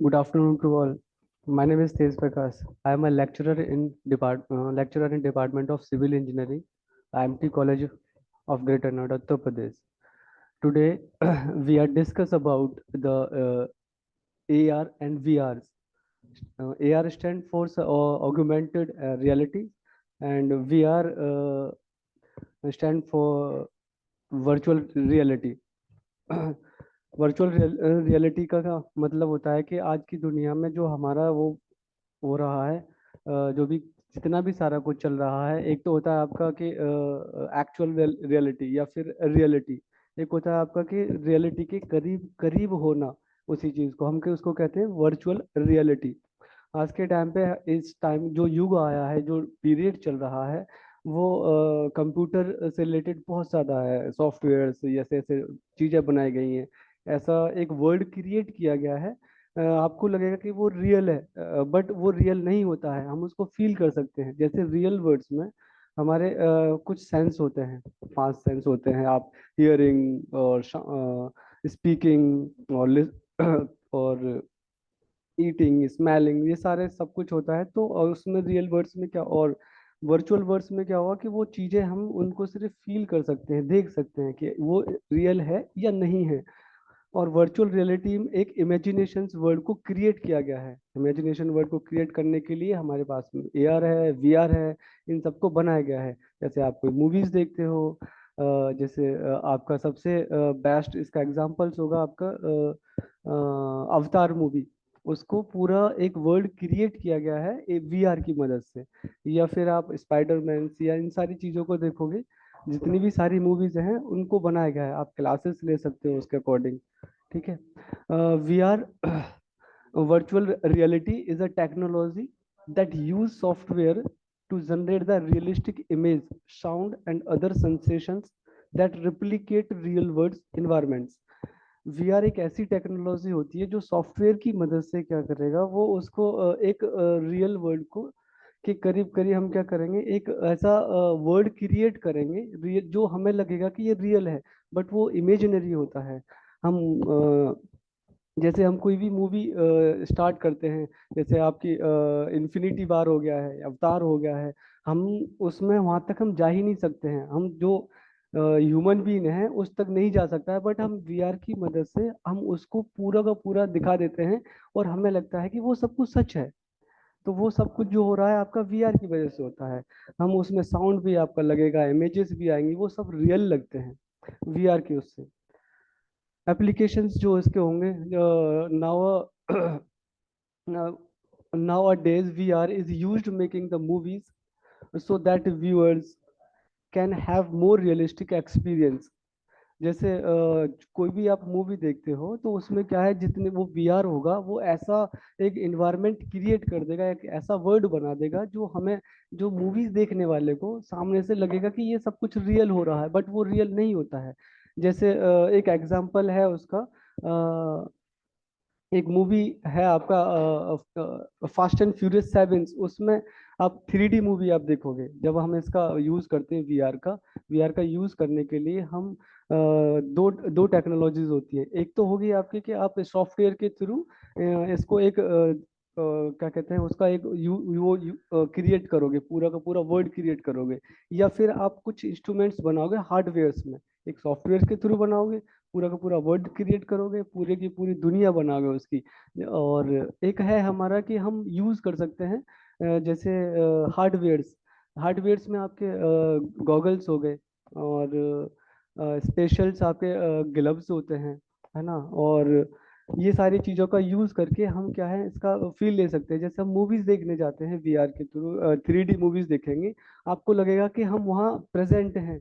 Good afternoon to all. My name is Tej Prakash. I am a lecturer in Department of Civil Engineering, IMT College of Greater Noida, Uttar Pradesh. Today, we are discuss about the AR and VRs. AR stand for augmented reality, and VR stand for virtual reality. Virtual reality का क्या मतलब होता है कि आज की दुनिया में जो हमारा वो हो रहा है, जो भी जितना भी सारा कुछ चल रहा है, एक तो होता है आपका कि एक्चुअल रियलिटी या फिर रियलिटी। एक होता है आपका कि रियलिटी के करीब करीब होना, उसी चीज को हम के उसको कहते हैं वर्चुअल रियलिटी। आज के टाइम पे इस टाइम जो युग आया है, जो पीरियड चल रहा है, वो कंप्यूटर से रिलेटेड बहुत ज़्यादा है। सॉफ्टवेयर ऐसे ऐसे चीज़ें बनाई गई हैं, ऐसा एक वर्ल्ड क्रिएट किया गया है। आपको लगेगा कि वो रियल है, बट वो रियल नहीं होता है। हम उसको फील कर सकते हैं। जैसे रियल वर्ड्स में हमारे कुछ सेंस होते हैं, 5 सेंस होते हैं। आप हियरिंग और स्पीकिंग और ईटिंग स्मेलिंग, ये सारे सब कुछ होता है। तो और उसमें रियल वर्ड्स में क्या और वर्चुअल वर्ड्स में क्या हुआ कि वो चीजें हम उनको सिर्फ फील कर सकते हैं, देख सकते हैं कि वो रियल है या नहीं है। और वर्चुअल रियलिटी में एक इमेजिनेशन वर्ल्ड को क्रिएट किया गया है। इमेजिनेशन वर्ल्ड को क्रिएट करने के लिए हमारे पास में एआर है, वीआर है, इन सबको बनाया गया है। जैसे आप कोई मूवीज देखते हो, जैसे आपका सबसे बेस्ट इसका एग्जांपल्स होगा आपका अवतार मूवी। उसको पूरा एक वर्ल्ड क्रिएट किया गया है वीआर की मदद से। या फिर आप स्पाइडरमैन या इन सारी चीजों को देखोगे, जितनी भी सारी मूवीज हैं उनको बनाया गया है। आप क्लासेस ले सकते हो उसके अकॉर्डिंग। ठीक है। We are virtual reality is a technology that use software to generate the realistic image, sound and other sensations that replicate real world environments। VR एक ऐसी टेक्नोलॉजी होती है जो सॉफ्टवेयर की मदद से क्या करेगा, वो उसको एक रियल वर्ल्ड को के करीब करीब हम क्या करेंगे, एक ऐसा वर्ल्ड क्रिएट करेंगे जो हमें लगेगा कि ये रियल है, बट वो इमेजिनरी होता है। हम जैसे हम कोई भी मूवी स्टार्ट करते हैं, जैसे आपकी इन्फिनिटी वार हो गया है, अवतार हो गया है। हम उसमें वहां तक हम जा ही नहीं सकते हैं। हम जो ह्यूमन बीइंग है उस तक नहीं जा सकता है, बट हम वीआर की मदद से हम उसको पूरा का पूरा दिखा देते हैं, और हमें लगता है कि वो सब कुछ सच है। तो वो सब कुछ जो हो रहा है आपका वीआर की वजह से होता है। हम उसमें साउंड भी आपका लगेगा, इमेजेस भी आएंगी, वो सब रियल लगते हैं वीआर की उससे। एप्लीकेशंस जो इसके होंगे, now nowadays VR is used making the movies so that viewers can have more realistic experience। जैसे कोई भी आप मूवी देखते हो तो उसमें क्या है, जितने वो वीआर होगा वो ऐसा एक इन्वायरमेंट क्रिएट कर देगा, एक ऐसा वर्ड बना देगा जो हमें, जो मूवीज देखने वाले को सामने से लगेगा कि ये सब कुछ रियल हो रहा है, बट वो रियल नहीं होता है। जैसे एक एग्जांपल है उसका, एक मूवी है आपका फास्ट एंड फ्यूरियस 7। उसमें आप 3D मूवी आप देखोगे। जब हम इसका यूज करते हैं वीआर का यूज करने के लिए हम दो दो टेक्नोलॉजीज होती है। एक तो होगी आपकी कि आप सॉफ्टवेयर के थ्रू इसको एक क्या कहते हैं उसका एक वो क्रिएट करोगे, पूरा का पूरा वर्ड क्रिएट करोगे। या फिर आप कुछ इंस्ट्रूमेंट्स बनाओगे हार्डवेयर में, एक सॉफ्टवेयर के थ्रू बनाओगे, पूरा का पूरा वर्ल्ड क्रिएट करोगे, पूरे की पूरी दुनिया बनाओगे उसकी। और एक है हमारा कि हम यूज कर सकते हैं जैसे हार्डवेयर्स। हार्डवेयर्स में आपके गॉगल्स हो गए, और स्पेशल्स आपके ग्लव्स होते हैं, है ना। और ये सारी चीज़ों का यूज करके हम क्या है इसका फील ले सकते हैं। जैसे हम मूवीज देखने जाते हैं वीआर के थ्रू, 3D मूवीज देखेंगे, आपको लगेगा कि हम वहाँ प्रेजेंट हैं,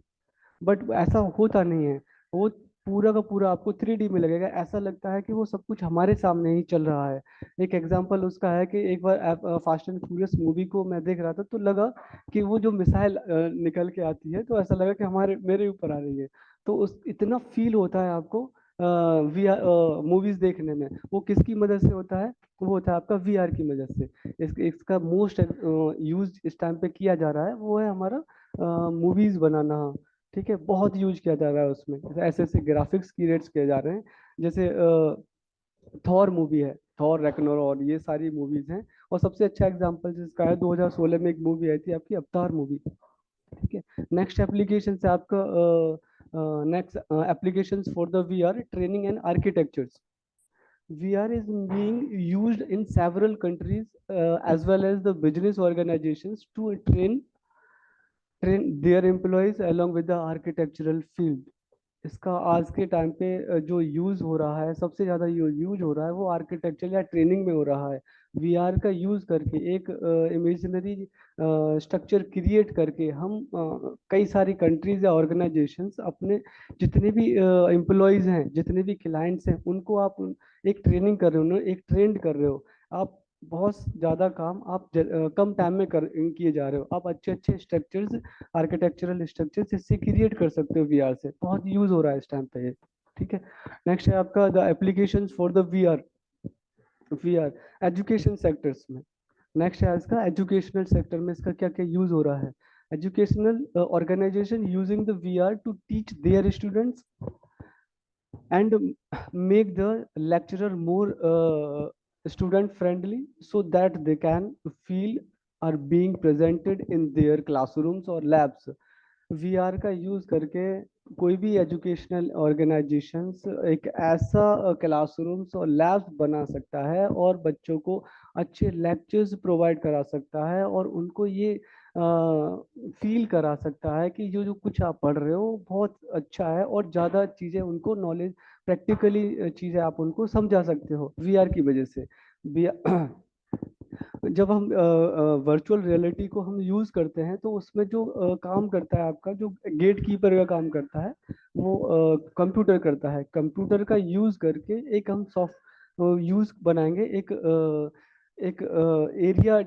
बट ऐसा होता नहीं है। वो पूरा का पूरा आपको 3D में लगेगा, ऐसा लगता है कि वो सब कुछ हमारे सामने ही चल रहा है। एक एग्जांपल उसका है कि एक बार फास्ट एंड फ्यूरियस मूवी को मैं देख रहा था, तो लगा कि वो जो मिसाइल निकल के आती है, तो ऐसा लगा कि हमारे मेरे ऊपर आ रही है। तो उस इतना फील होता है आपको वी मूवीज देखने में। वो किसकी मदद से होता है? वो होता है आपका वीआर की मदद से। इसका मोस्ट यूज इस टाइम पे किया जा रहा है, वो है हमारा मूवीज बनाना। ठीक है, बहुत यूज किया जा रहा है उसमें। ऐसे ऐसे ग्राफिक्स क्रिएट्स किए जा रहे हैं। जैसे थॉर मूवी है, थॉर रैग्नारोक, ये सारी मूवीज हैं। और सबसे अच्छा एग्जांपल जिसका है 2016 में एक मूवी आई थी आपकी अवतार मूवी। ठीक है। नेक्स्ट एप्लीकेशन से आपका next applications for the VR training and architectures. VR is being used in several countries as well as the business organizations to train their employees along with the architectural field। इसका आज के time पे जो use हो रहा है, सबसे ज्यादा यूज हो रहा है वो आर्किटेक्चर या ट्रेनिंग में हो रहा है। VR का यूज करके एक इमेजिनरी स्ट्रक्चर क्रिएट करके हम कई सारी कंट्रीज या ऑर्गेनाइजेशंस अपने जितने भी एम्प्लॉयज हैं, जितने भी क्लाइंट्स हैं, उनको आप एक ट्रेनिंग कर रहे हो, उन्हें एक ट्रेंड कर रहे हो। आप बहुत ज्यादा काम आप कम टाइम में किए जा रहे हो। आप अच्छे अच्छे स्ट्रक्चर्स, आर्किटेक्चरल स्ट्रक्चर्स इससे क्रिएट कर सकते हो। VR से बहुत यूज हो रहा है इस टाइम पे ये। ठीक है। नेक्स्ट है आपका the application for the VR। VR education sectors में। नेक्स्ट है इसका एजुकेशनल सेक्टर में इसका क्या क्या यूज हो रहा है। Educational organization using the VR to teach their students and make the lecturer more student friendly so that they can feel are being presented in their classrooms or labs। VR का use करके कोई भी educational organisations एक ऐसा classrooms और labs बना सकता है और बच्चों को अच्छे लेक्चर्स प्रोवाइड करा सकता है और उनको ये फील करा सकता है कि जो जो कुछ आप पढ़ रहे हो बहुत अच्छा है, और ज़्यादा चीज़ें उनको नॉलेज, प्रैक्टिकली चीज़ें आप उनको समझा सकते हो VR की वजह से। जब हम वर्चुअल रियलिटी को हम यूज करते हैं तो उसमें जो काम करता है आपका, जो गेट कीपर का काम करता है वो कंप्यूटर करता है। कंप्यूटर का यूज करके एक हम सॉफ्ट यूज बनाएंगे, एक एरिया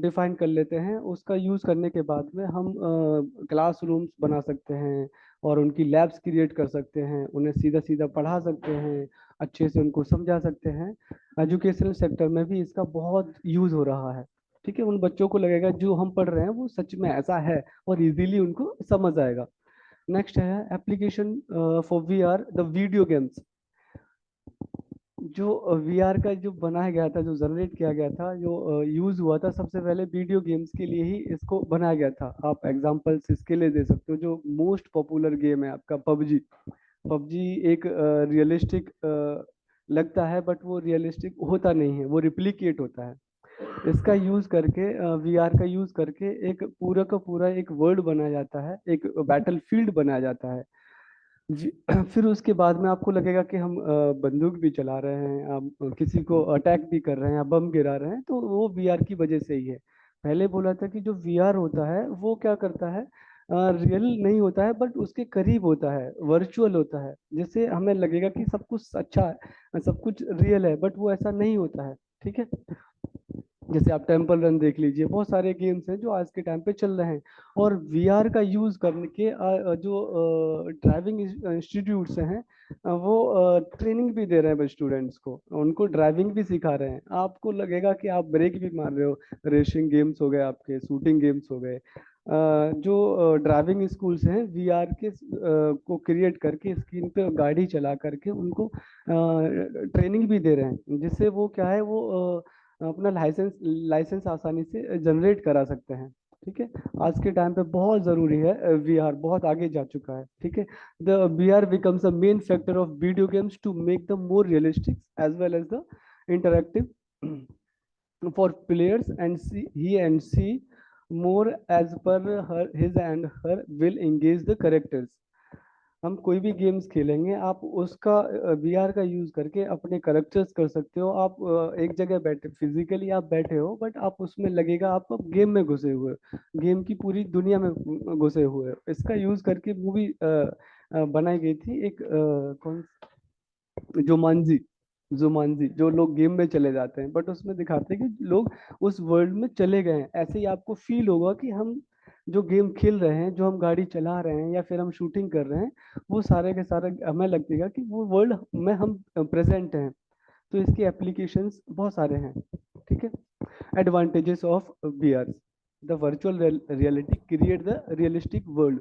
डिफाइन कर लेते हैं। उसका यूज करने के बाद में हम क्लासरूम्स बना सकते हैं और उनकी लैब्स क्रिएट कर सकते हैं, उन्हें सीधा सीधा पढ़ा सकते हैं, अच्छे से उनको समझा सकते हैं। एजुकेशनल सेक्टर में भी इसका बहुत यूज हो रहा है। ठीक है। उन बच्चों को लगेगा जो हम पढ़ रहे हैं वो सच में ऐसा है और इजीली उनको समझ आएगा। नेक्स्ट है application for VR the video games. जो VR का जो बनाया गया था, जो जनरेट किया गया था, जो यूज हुआ था, सबसे पहले वीडियो गेम्स के लिए ही इसको बनाया गया था। आप एग्जांपल्स इसके लिए दे सकते हो। जो मोस्ट पॉपुलर गेम है आपका पबजी। पबजी एक रियलिस्टिक लगता है बट वो रियलिस्टिक होता नहीं है, वो रिप्लिकेट होता है। इसका यूज करके VR का यूज करके एक पूरा का पूरा एक वर्ल्ड बनाया जाता है, एक बैटल फील्ड बनाया जाता है। फिर उसके बाद में आपको लगेगा कि हम बंदूक भी चला रहे हैं, आप किसी को अटैक भी कर रहे हैं, बम गिरा रहे हैं, तो वो VR की वजह से ही है। पहले बोला था कि जो VR होता है वो क्या करता है, रियल नहीं होता है बट उसके करीब होता है, वर्चुअल होता है। जैसे हमें लगेगा कि सब कुछ अच्छा है, सब कुछ रियल है, बट वो ऐसा नहीं होता है। ठीक है। जैसे आप टेम्पल रन देख लीजिए, बहुत सारे गेम्स हैं जो आज के टाइम पे चल रहे हैं। और VR का यूज करने के जो ड्राइविंग इंस्टीट्यूट्स हैं वो ट्रेनिंग भी दे रहे हैं स्टूडेंट्स को, उनको ड्राइविंग भी सिखा रहे हैं। आपको लगेगा कि आप ब्रेक भी मार रहे हो। रेसिंग गेम्स हो गए, आपके शूटिंग गेम्स हो गए। जो ड्राइविंग स्कूल्स हैं VR के को क्रिएट करके स्क्रीन पे गाड़ी चला करके उनको ट्रेनिंग भी दे रहे हैं, जिससे वो क्या है, वो अपना लाइसेंस लाइसेंस आसानी से जनरेट करा सकते हैं। ठीक है। आज के टाइम पे बहुत जरूरी है, VR बहुत आगे जा चुका है। ठीक है। The VR becomes a main factor of video games to make them more realistic as well as the interactive for players and he and she more as per her his and her will engage the characters। हम कोई भी games खेलेंगे, आप उसका VR का use करके अपने characters कर सकते हो। आप एक जगह बैठे, फिजिकली आप बैठे हो बट आप उसमें लगेगा आप गेम में घुसे हुए हो, गेम की पूरी दुनिया में घुसे हुए हो। इसका यूज करके मूवी बनाई गई थी एक कौन, जुमानजी। जुमानजी, जो लोग गेम में चले जाते हैं बट उसमें दिखाते हैं कि लोग उस वर्ल्ड में चले गए हैं। ऐसे ही आपको फील होगा कि हम जो गेम खेल रहे हैं, जो हम गाड़ी चला रहे हैं या फिर हम शूटिंग कर रहे हैं, वो सारे के सारे हमें लगेगा कि वो वर्ल्ड में हम प्रेजेंट हैं। तो इसके एप्लीकेशंस बहुत सारे हैं। ठीक है। Advantages of VR। The virtual reality create the realistic world.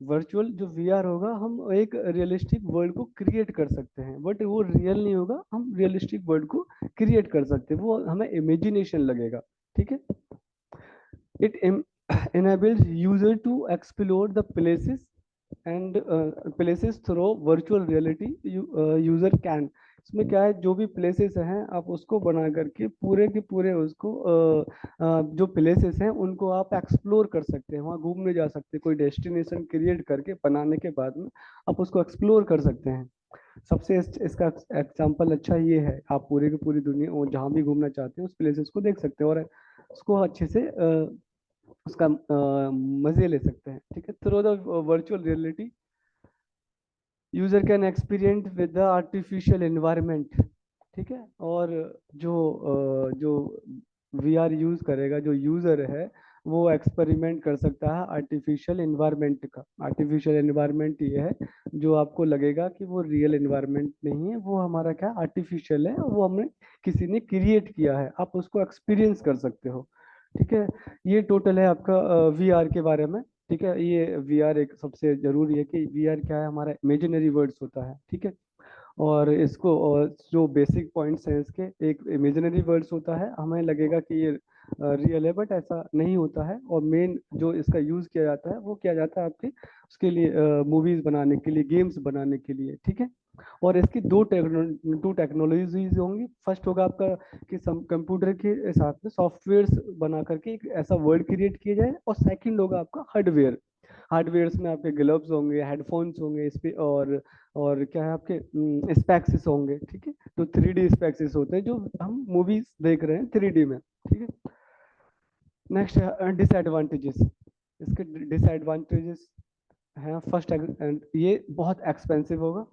Virtual जो वीआर होगा, हम एक रियलिस्टिक वर्ल्ड को क्रिएट कर सकते हैं, बट वो रियल नहीं होगा, हम रियलिस्टिक वर्ल्ड को क्रिएट कर सकते हैं, वो हमें इमेजिनेशन लगेगा। ठीक है। It enables user to explore the places and places through virtual reality. User can, इसमें क्या है, जो भी प्लेसेस हैं आप उसको बना करके पूरे के पूरे उसको जो प्लेसेस हैं उनको आप एक्सप्लोर कर सकते हैं, वहाँ घूमने जा सकते हैं, कोई डेस्टिनेशन क्रिएट करके बनाने के बाद में आप उसको एक्सप्लोर कर सकते हैं। सबसे इसका एग्जांपल अच्छा ये है, आप पूरे की पूरी दुनिया वो जहाँ भी घूमना चाहते हैं उस प्लेसेस को देख सकते हैं और उसको अच्छे से उसका मजे ले सकते हैं। ठीक है। Through the virtual reality user can experience with the artificial environment. ठीक है। और जो वीआर यूज करेगा, जो यूजर है, वो एक्सपेरिमेंट कर सकता है आर्टिफिशियल एनवायरनमेंट का। आर्टिफिशियल एनवायरनमेंट ये है जो आपको लगेगा कि वो रियल एनवायरनमेंट नहीं है, वो हमारा क्या आर्टिफिशियल है, वो हमने किसी ने क्रिएट किया है, आप उसको एक्सपीरियंस कर सकते हो। ठीक है। ये टोटल है आपका वीआर के बारे में। ठीक है। ये वीआर एक सबसे जरूरी है कि वीआर क्या है, हमारा इमेजिनरी वर्ड्स होता है। ठीक है। और इसको और जो बेसिक पॉइंट्स हैं इसके, एक इमेजिनरी वर्ड्स होता है, हमें लगेगा कि ये रियल है, बट ऐसा नहीं होता है। और मेन जो इसका यूज किया जाता है वो किया जाता है आपके उसके लिए मूवीज बनाने के लिए, गेम्स बनाने के लिए। ठीक है। और इसकी टू टेक्नोलॉजीज होंगी। फर्स्ट होगा आपका कि कंप्यूटर के साथ में सॉफ्टवेयर बना करके एक ऐसा वर्ल्ड क्रिएट किया जाए, और सेकंड होगा आपका हार्डवेयर। हार्डवेयर में आपके ग्लव्स होंगे, हेडफोन्स होंगे, इस पे और क्या है आपके स्पेक्सिस होंगे। ठीक है। तो 3D स्पेक्सिस होते हैं जो हम मूवीज देख रहे हैं 3D में। ठीक है। नेक्स्ट है डिसएडवांटेजेस। इसके डिसएडवांटेजेस हैं, फर्स्ट ये बहुत एक्सपेंसिव होगा।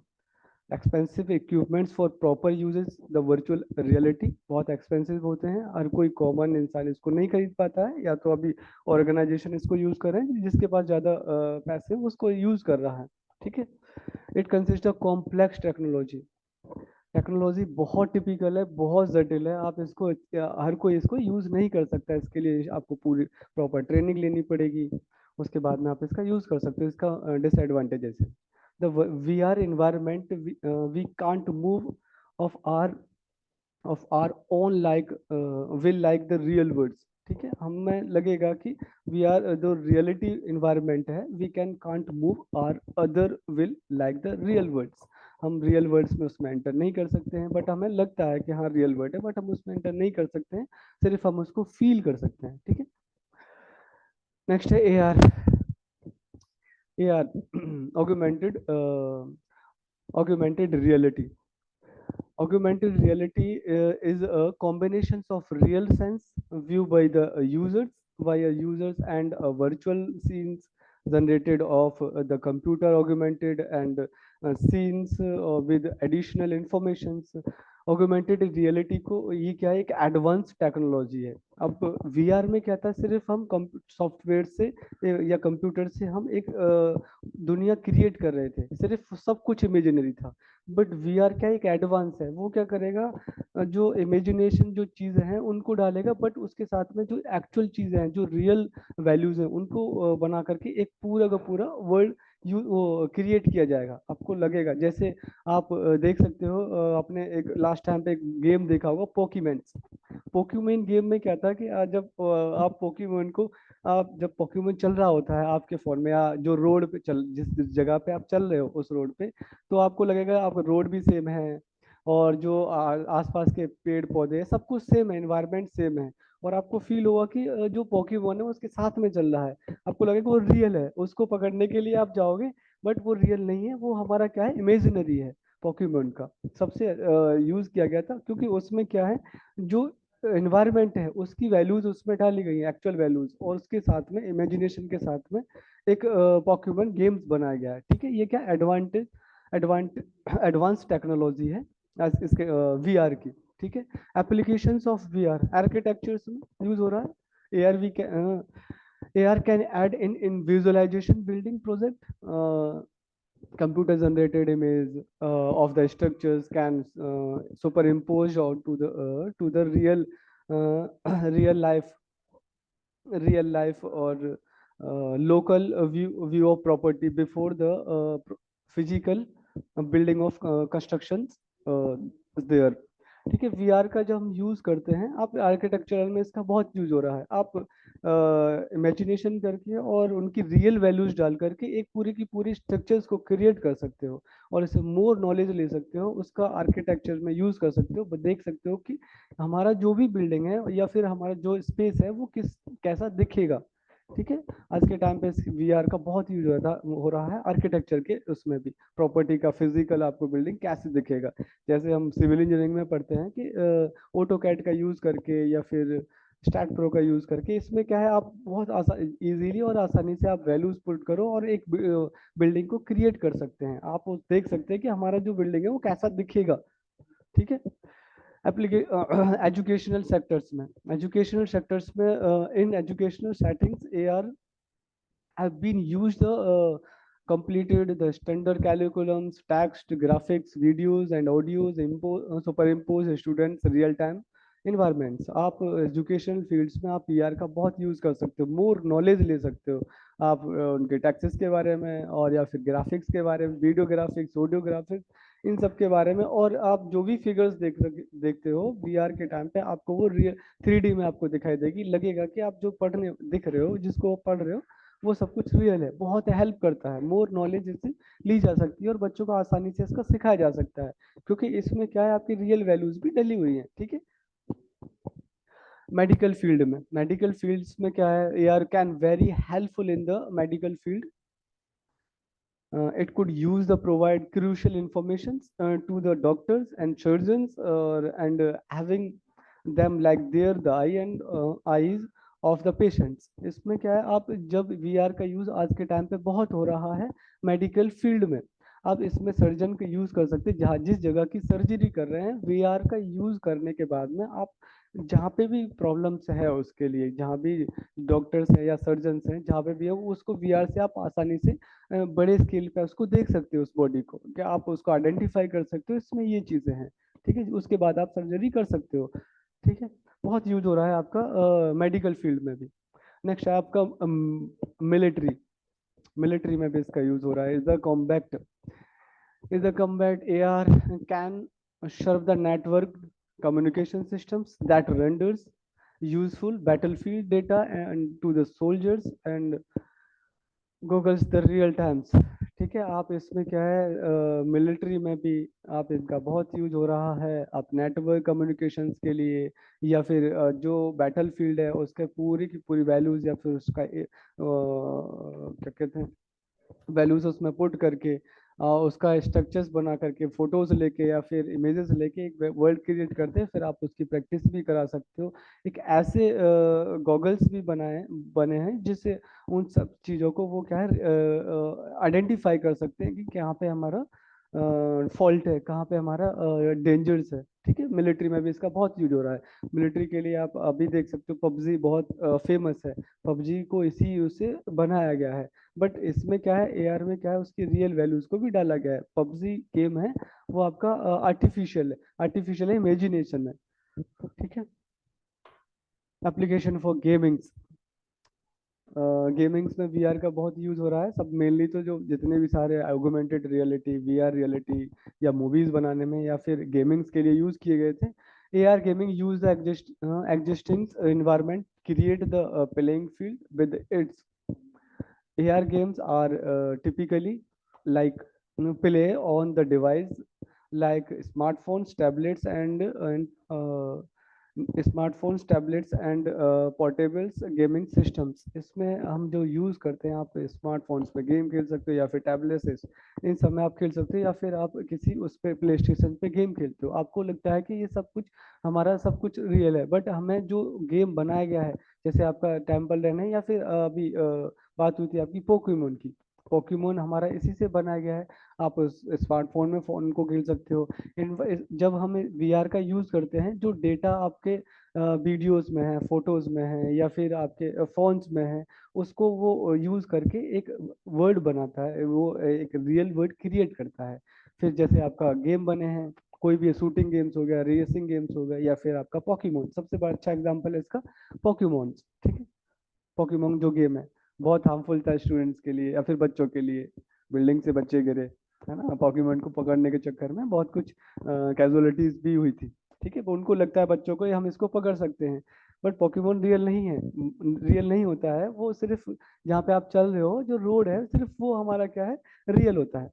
Expensive equipments for proper uses the virtual reality, बहुत एक्सपेंसिव होते हैं, हर कोई कॉमन इंसान इसको नहीं खरीद पाता है, या तो अभी ऑर्गेनाइजेशन इसको यूज कर रहे हैं, जिसके पास ज्यादा पैसे हैं, वो उसको यूज कर रहा है। ठीक है। It consist of complex technology. Technology बहुत टिपिकल है, बहुत जटिल है, आप इसको हर कोई इसको यूज नहीं कर सकता, इसके लिए आपको पूरी प्रॉपर ट्रेनिंग लेनी पड़ेगी, उसके बाद में आप इसका यूज कर सकते हो। इसका डिसएडवांटेजेस है, the VR environment, we can't move of our own like will like the real words। ठीक है। हमें लगेगा कि वी आर जो रियलिटी इन्वायरमेंट है, we can't move are other will like the real worlds. हम रियल वर्ड्स में उसमें एंटर नहीं कर सकते हैं, बट हमें लगता है कि हाँ रियल वर्ड है, बट हम उसमें एंटर नहीं कर सकते हैं, सिर्फ हम उसको फील कर सकते हैं। ठीक है। नेक्स्ट है AR। AR augmented augmented reality। Augmented reality is a combination of real sense view by the users and virtual scenes generated of the computer augmented and scenes with additional informations। Augmented reality को ये क्या है, एक advance technology है। अब VR में क्या था, सिर्फ हम सॉफ्टवेयर से या कंप्यूटर से हम एक दुनिया क्रिएट कर रहे थे, सिर्फ सब कुछ इमेजिनरी था। बट VR क्या एक एडवांस है, वो क्या करेगा, जो इमेजिनेशन जो चीज़ें हैं उनको डालेगा, बट उसके साथ में जो एक्चुअल चीज़ें हैं, जो रियल वैल्यूज हैं, उनको बना करके एक पूरा का पूरा वर्ल्ड वो क्रिएट किया जाएगा। आपको लगेगा जैसे आप देख सकते हो, आपने एक लास्ट टाइम पे एक गेम देखा होगा पोकीमेंस। पोकेमोन गेम में क्या था कि जब आप पोकेमोन को, आप जब पोकेमोन चल रहा होता है आपके फोन में, या जो रोड पे जिस जगह पे आप चल रहे हो उस रोड पे, तो आपको लगेगा आप रोड भी सेम है, और जो आसपास के पेड़ पौधे हैं सब कुछ सेम है, एनवायरनमेंट सेम है। और आपको फील होगा कि जो पोकेमोन है वो उसके साथ में चल रहा है, आपको लगेगा वो रियल है, उसको पकड़ने के लिए आप जाओगे, बट वो रियल नहीं है, वो हमारा क्या है, इमेजिनरी है। पोकेमोन का सबसे यूज किया गया था, क्योंकि उसमें क्या है, जो एनवायरनमेंट है उसकी वैल्यूज उसमें डाली गई है, एक्चुअल वैल्यूज, और उसके साथ में इमेजिनेशन के साथ में एक पॉक्यूमन गेम्स बनाया गया है। ठीक है। ये क्या एडवांटेज एडवांस टेक्नोलॉजी है इसके VR की। ठीक है। एप्लीकेशंस ऑफ VR आर्किटेक्चर्स में यूज हो रहा है। AR can add in visualization building project. computer generated image of the structures can superimpose or to the real real life or local view of property before the physical building of constructions is there. ठीक है, VR का जब हम use करते हैं, आप architectural में इसका बहुत यूज हो रहा है। आप इमेजिनेशन करके और उनकी रियल वैल्यूज डाल करके एक पूरी की पूरी स्ट्रक्चर्स को क्रिएट कर सकते हो और इससे मोर नॉलेज ले सकते हो, उसका आर्किटेक्चर में यूज कर सकते हो, देख सकते हो कि हमारा जो भी बिल्डिंग है या फिर हमारा जो स्पेस है वो किस कैसा दिखेगा। ठीक है, आज के टाइम पे वीआर का बहुत यूज हो रहा है आर्किटेक्चर के उसमें भी, प्रॉपर्टी का फिजिकल आपको बिल्डिंग कैसे दिखेगा। जैसे हम सिविल इंजीनियरिंग में पढ़ते हैं कि ऑटो कैड का यूज करके या फिर स्टैट प्रो का यूज करके, इसमें क्या है आप बहुत इजीली और आसानी से आप वैल्यूज पुट करो और एक बिल्डिंग को क्रिएट कर सकते हैं। आप वो देख सकते हैं कि हमारा जो बिल्डिंग है वो कैसा दिखेगा। ठीक है, एजुकेशनल सेक्टर्स में, in educational settings AR have been used completed the standard curriculums, text, graphics, videos and audios superimpose students real time environments। आप एजुकेशनल फील्ड्स में आप पीआर का बहुत यूज कर सकते हो, मोर नॉलेज ले सकते हो आप उनके टैक्सेस के बारे में और या फिर ग्राफिक्स के बारे में, वीडियो ग्राफिक्स, ऑडियो ग्राफिक्स, इन सब के बारे में। और आप जो भी फिगर्स देखते हो वीआर के टाइम पे, आपको वो रियल 3D में आपको दिखाई देगी, लगेगा कि आप जो पढ़ने दिख रहे हो, जिसको पढ़ रहे हो, वो सब कुछ रियल है। बहुत हेल्प करता है, मोर नॉलेज इससे ली जा सकती है और बच्चों को आसानी से इसका सिखाया जा सकता है, क्योंकि इसमें क्या है आपकी रियल वैल्यूज भी डली हुई है। ठीक है, मेडिकल फील्ड्स में क्या है, AR can very helpful in the medical field. It could use the provide crucial information to the doctors and surgeons and having them like their the eye and eyes of the patients। इसमें क्या है, आप जब VR का use आज के time पे बहुत हो रहा है मेडिकल फील्ड में, आप इसमें सर्जन का यूज कर सकते हैं। जहाँ जिस जगह की सर्जरी कर रहे हैं, वीआर का यूज करने के बाद में आप जहाँ पे भी प्रॉब्लम्स है उसके लिए, जहाँ भी डॉक्टर्स हैं या सर्जन्स हैं, जहाँ पे भी है, वो उसको वीआर से आप आसानी से बड़े स्केल पे उसको देख सकते हो, उस बॉडी को क्या आप उसको आइडेंटिफाई कर सकते हो, इसमें ये चीजें हैं। ठीक है, उसके बाद आप सर्जरी कर सकते हो। ठीक है, बहुत यूज हो रहा है आपका मेडिकल फील्ड में भी। नेक्स्ट है आपका मिलिट्री। मिलिट्री में भी इसका यूज हो रहा है। Is the combat AR can serve the network communication systems that renders useful battlefield data and to the soldiers and Googles the real times. ठीक है, आप इसमें क्या है मिलिट्री में भी आप इनका बहुत यूज हो रहा है, आप नेटवर्क कम्युनिकेशंस के लिए या फिर जो बैटल फील्ड है उसके पूरी की पूरी वैल्यूज या फिर उसका क्या कहते हैं वैल्यूज उसमें पुट करके उसका स्ट्रक्चर्स बना करके फोटोज लेके या फिर इमेजेस लेके एक वर्ल्ड क्रिएट करते हैं, फिर आप उसकी प्रैक्टिस भी करा सकते हो। एक ऐसे गॉगल्स भी बने हैं जिससे उन सब चीज़ों को वो क्या है आइडेंटिफाई कर सकते हैं कि कहाँ पे हमारा फॉल्ट है, कहाँ पे हमारा डेंजर्स है। ठीक है, मिलिट्री में भी इसका बहुत यूज हो रहा है। मिलिट्री के लिए आप अभी देख सकते हो पबजी बहुत फेमस है, पबजी को इसी यूज से बनाया गया है। बट इसमें क्या है एआर में क्या है उसकी रियल वैल्यूज को भी डाला गया है। पबजी गेम है वो आपका आर्टिफिशियल है, इमेजिनेशन है। ठीक है, एप्लीकेशन फॉर गेमिंग्स। गेमिंग्स में वीआर का बहुत यूज हो रहा है। सब मेनली तो जो जितने भी सारे ऑगमेंटेड रियलिटी, वीआर रियलिटी या मूवीज बनाने में या फिर गेमिंग्स के लिए यूज किए गए थे। AR gaming use the existing environment create the playing field with its AR games are typically like play on the device like smartphones, tablets, and portables gaming systems. इसमें हम जो यूज़ करते हैं, आप स्मार्टफोन्स पे गेम खेल सकते हो या फिर टैबलेट से इन सब में आप खेल सकते हो, या फिर आप किसी उस पे प्ले स्टेशन पे गेम खेलते हो। आपको लगता है कि ये सब कुछ हमारा सब कुछ रियल है, बट हमें जो गेम बनाया गया है, जैसे आपका टेम्पल रन है या फिर अभी बात हुई थी आपकी पोकेमोन की, पोकेमोन हमारा इसी से बनाया गया है। आप उस स्मार्टफोन में फोन को खेल सकते हो। जब हम वीआर का यूज करते हैं, जो डेटा आपके वीडियोस में है, फोटोज में है या फिर आपके फोन्स में है, उसको वो यूज करके एक वर्ड बनाता है, वो एक रियल वर्ड क्रिएट करता है। फिर जैसे आपका गेम बने हैं, कोई भी शूटिंग गेम्स हो गया, रेसिंग गेम्स हो गया, या फिर आपका पोकेमोन सबसे बड़ा अच्छा एग्जांपल है इसका, पोकेमोन। ठीक है, पोकेमोन जो गेम है बहुत हार्मफुल था स्टूडेंट्स के लिए या फिर बच्चों के लिए। बिल्डिंग से बच्चे गिरे, है ना, पॉकीमोन को पकड़ने के चक्कर में बहुत कुछ कैजुअलिटीज भी हुई थी। ठीक है, वो उनको लगता है बच्चों को ये हम इसको पकड़ सकते हैं, बट पॉकीमोन रियल नहीं है। रियल नहीं होता है वो, सिर्फ जहाँ पे आप चल रहे हो जो रोड है सिर्फ वो हमारा क्या है, रियल होता है।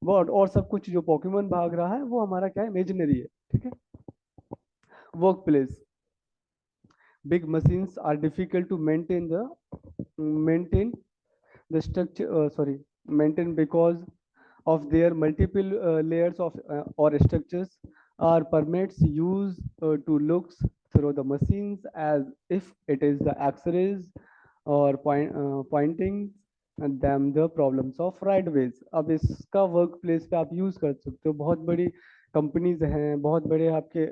वो और सब कुछ जो पॉकीमोन भाग रहा है वो हमारा क्या है, इमेजिनरी है। ठीक है। Work place, big machines are difficult to maintain the structure maintain because of their multiple layers of or structures are permits use to looks through the machines as if it is the x-rays और pointing them the problems of right ways. अब इसका work place पे आप use कर सकते हो। बहुत बड़ी कंपनीज हैं, बहुत बड़े आपके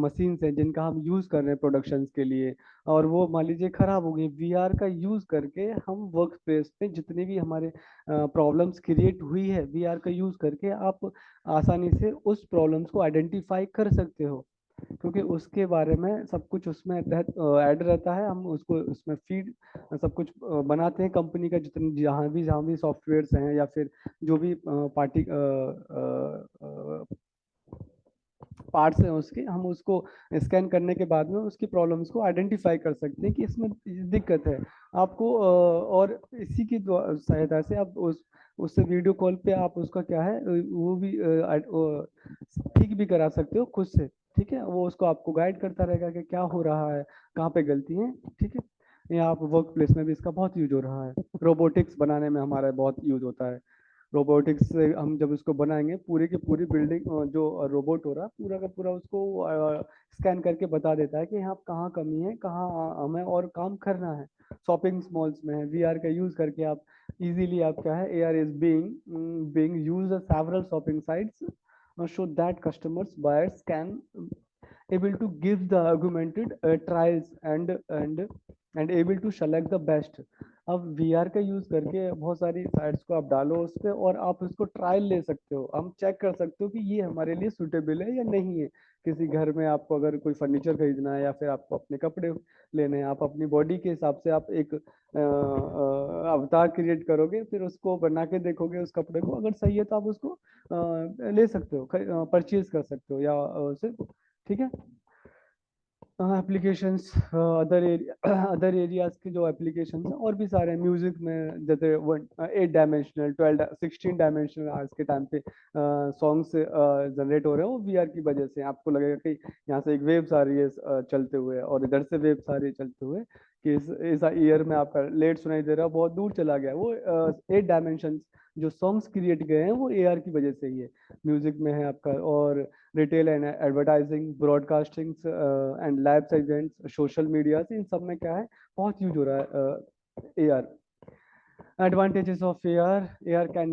मशीन्स हैं जिनका हम यूज कर रहे हैं प्रोडक्शंस के लिए, और वो मान लीजिए खराब हो गई। वीआर का यूज करके हम वर्क प्लेस पे जितनी भी हमारे प्रॉब्लम्स क्रिएट हुई है, वीआर का यूज करके आप आसानी से उस प्रॉब्लम्स को आइडेंटिफाई कर सकते हो, क्योंकि उसके बारे में सब कुछ उसमें ऐड रहता है। हम उसको उसमें फीड सब कुछ बनाते हैं। कंपनी का जितने जहाँ भी सॉफ्टवेयर्स हैं या फिर जो भी पार्टी पार्ट्स हैं उसके, हम उसको स्कैन करने के बाद में उसकी प्रॉब्लम्स को आइडेंटिफाई कर सकते हैं कि इसमें दिक्कत है आपको। और इसी की सहायता से आप उससे वीडियो कॉल पे आप उसका क्या है वो भी ठीक भी करा सकते हो खुद से। ठीक है, वो उसको आपको गाइड करता रहेगा कि क्या हो रहा है, कहाँ पे गलती है। ठीक है, यहाँ आप वर्क प्लेस में भी इसका बहुत यूज हो रहा है। रोबोटिक्स बनाने में हमारा बहुत यूज होता है। रोबोटिक्स से हम जब उसको बनाएंगे, पूरी की पूरी बिल्डिंग जो रोबोट हो रहा है पूरा का पूरा उसको स्कैन करके बता देता है कि यहाँ कहाँ कमी है, कहाँ हमें और काम करना है। शॉपिंग मॉल्स में वीआर का यूज करके आप इजीली आप क्या है, AR is being used eight several shopping sites so that customers buyers can able to give the augmented trials and able to select the best। अब वीआर का use करके बहुत सारी साइट्स को आप डालो उस पे और आप उसको ट्रायल ले सकते हो। हम चेक कर सकते हो कि ये हमारे लिए सुटेबल है या नहीं है। किसी घर में आपको अगर कोई फर्नीचर खरीदना है या फिर आपको अपने कपड़े लेने हैं, आप अपनी बॉडी के हिसाब से आप एक अवतार क्रिएट करोगे, फिर उसको बना के देखोगे उस कपड़े को, अगर सही है तो आप उसको ले सकते हो, परचेज कर सकते हो या उसे। ठीक है। एप्लीकेशंस, अदर एरियाज के जो एप्लीकेशंस हैं और भी सारे हैं म्यूजिक में, जैसे 8 डायमेंशनल 12 16 डायमेंशनल आज के टाइम पे सॉन्ग्स जनरेट हो रहे हैं वो वीआर की वजह से। आपको लगेगा कि यहाँ से एक वेव्स आ रही है चलते हुए, और इधर से वेव्स आ रही है चलते हुए, कि इस ईयर में आपका लेट सुनाई दे रहा है, बहुत दूर चला गया। वो 8 डायमेंशन जो सॉन्ग्स क्रिएट गए हैं वो एआर की वजह से ही है। म्यूजिक में है आपका, और retail and advertising, broadcasting and live events, social media, इन सब में क्या है, बहुत यूज हो रहा है AR. Advantages of AR, AR can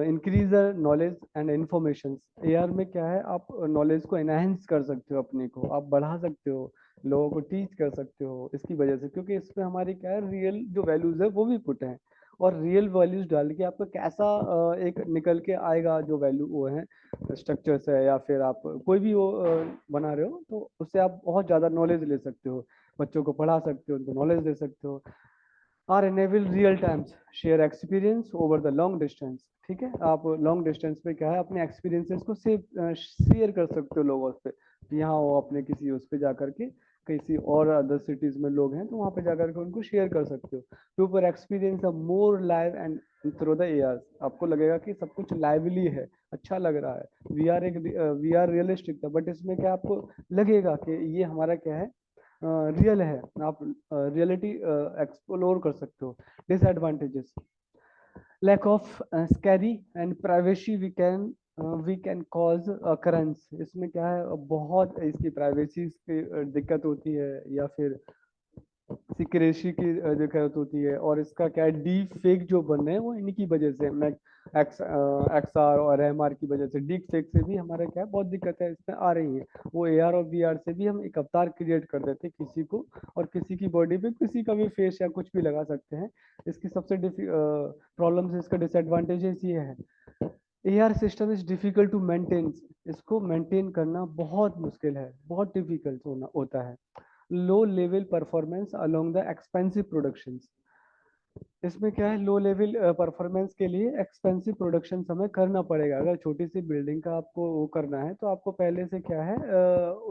increase the knowledge and information. AR में क्या है, आप नॉलेज को एनहेंस कर सकते हो, अपने को आप बढ़ा सकते हो, लोगों को टीच कर सकते हो इसकी वजह से, क्योंकि इसमें हमारी क्या है, रियल जो वैल्यूज है वो भी पुट है। और रियल वैल्यूज डाल के आपका कैसा एक निकल के आएगा जो वैल्यू वो है, स्ट्रक्चर्स है या फिर आप कोई भी वो बना रहे हो, तो उससे आप बहुत ज़्यादा नॉलेज ले सकते हो, बच्चों को पढ़ा सकते हो, उनको नॉलेज दे सकते हो। AR enable real times share experience over the long distance. ठीक है, आप लॉन्ग डिस्टेंस पे क्या है, अपने एक्सपीरियंसेस को शेयर कर सकते हो लोगों से। यहाँ हो अपने किसी उस पे जा करके, किसी और अदर सिटीज में लोग हैं तो वहाँ पे जा करके उनको शेयर कर सकते हो। Super experience a more live and through the AR. आपको लगेगा कि सब कुछ लाइवली है, अच्छा लग रहा है। वी आर रियलिस्टिक था, बट इसमें क्या आपको लगेगा कि ये हमारा क्या है, रियल है। आप रियलिटी एक्सप्लोर कर सकते हो। Disadvantages, lack of scary and privacy we can cause occurrence. इसमें क्या है, बहुत इसकी प्राइवेसी की दिक्कत होती है, या फिर सिक्रेसी की दिक्कत होती है। और इसका क्या है, डीप फेक जो बन रहे हैं वो इन्हीं की वजह से, मैं एक्सआर और एमआर की वजह से, डीप फेक से भी हमारा क्या है, बहुत दिक्कत है इसमें आ रही है। वो एआर और वीआर से भी हम एक अवतार क्रिएट कर देते हैं किसी को, और किसी की बॉडी पे किसी का भी फेस या कुछ भी लगा सकते हैं। इसकी सबसे प्रॉब्लम, इसका डिसएडवांटेजेस ये है, AR system is difficult to maintain. इसको मेंटेन करना बहुत मुश्किल है, बहुत डिफिकल्ट होना होता है। Low level performance along the expensive productions. इसमें क्या है, लो लेवल परफॉर्मेंस के लिए एक्सपेंसिव प्रोडक्शन हमें करना पड़ेगा। अगर छोटी सी बिल्डिंग का आपको वो करना है तो आपको पहले से क्या है,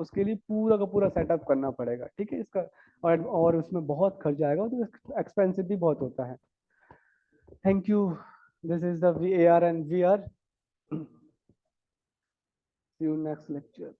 उसके लिए पूरा का पूरा सेटअप करना पड़ेगा, ठीक है इसका। और उसमें बहुत खर्च आएगा, तो एक्सपेंसिव भी बहुत होता है। Thank you. This is the AR and VR। See you next lecture.